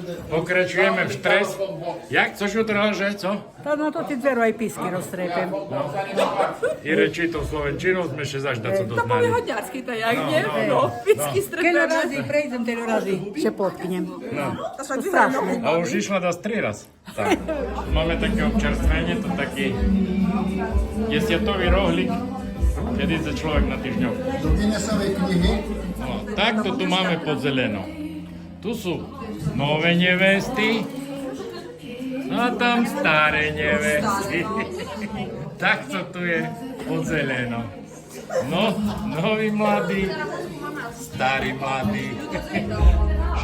Pokračujeme v stres. Jak? Což utrhal, že? Co? No to ty dveru aj písky roztrepem. I reči to slovenčinu, sme še zaždať co To doznali. povie hodňarsky, to jak nie? No, picky Keď strepeme. razy prejdem, tedy razy šepotknem. To sa To dve strašné. A už išla dá 3 raz. Tak. Máme také občerstvenie, to taký desiatový rohlík, kedy ide človek na týždňov. Do Guinnessovej knihy. No, takto tu máme pod zelenou. Tu sú nové nevesty a tam staré nevesty. Takto tu je pod zelenou. No, nový mladý, starý mladý.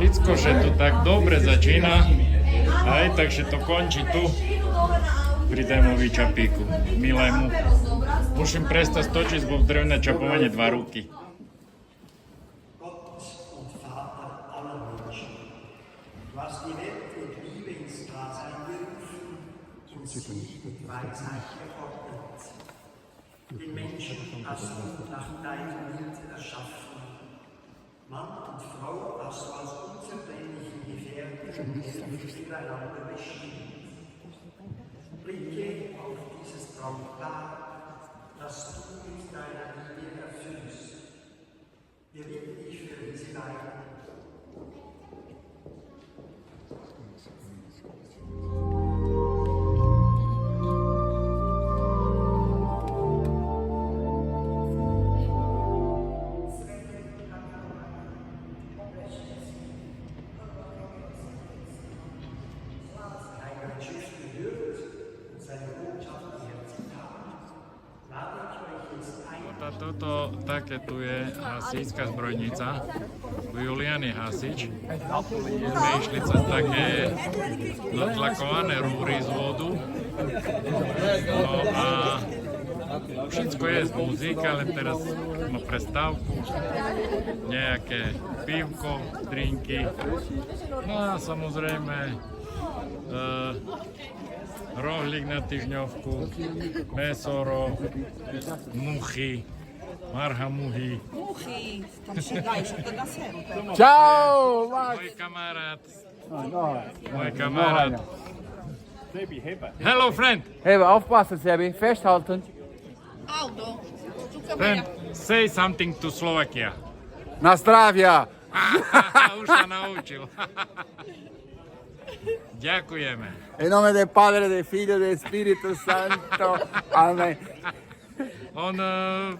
Všetko, že tu tak dobre začína. Aj, takže to končí tu pri témovi čapíku, milému. Musím prestať stočiť, bo drevné čapovanie 2 ruky. Du hast die Welt mit Liebe ins Dasein gerufen und sie mit Weisheit geordnet. Den Menschen hast du nach deinem Bild erschaffen. Mann und Frau hast du als unzertrennlichen Gefährten miteinander bestimmt. Blicke auf dieses Brautpaar, das du mit deiner Liebe erfüllst. Wir bitten dich für diese Leiden. Toto také tu je hasičská zbrojnica. U Julian je hasič. Sme išli cez také natlakované rúry z vodu. No a všetko je z muzíky, ale teraz má prestávku. Nejaké pivko, drinky. No a samozrejme rohlík na týždňovku, mesoro, muchy, marhamuhy. Muchy, tam si daj, to na séru. Čau, Max. Môj kamarát. Hello friend, Even aufpassen, Sebi. Festhalten. Aldo, friend, say something to Slovakia. Na zdravia. Už sa naučil. Ďakujeme. In nome del Padre, del Figlio e del Spirito Santo. Amen. On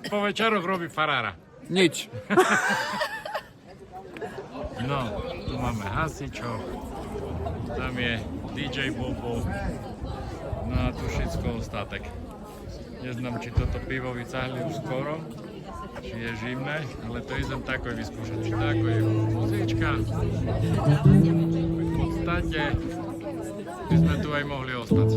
po večeroch robí farára. Nič. No, tu máme hasičov, tam je DJ Bobo, no a tu všetko ostatek. Neznám, či toto pivo vycahli už skoro, či je živné, ale to idem takoj vyskúšať, či tako je muzíčka. V podstate by sme tu aj mohli ostať.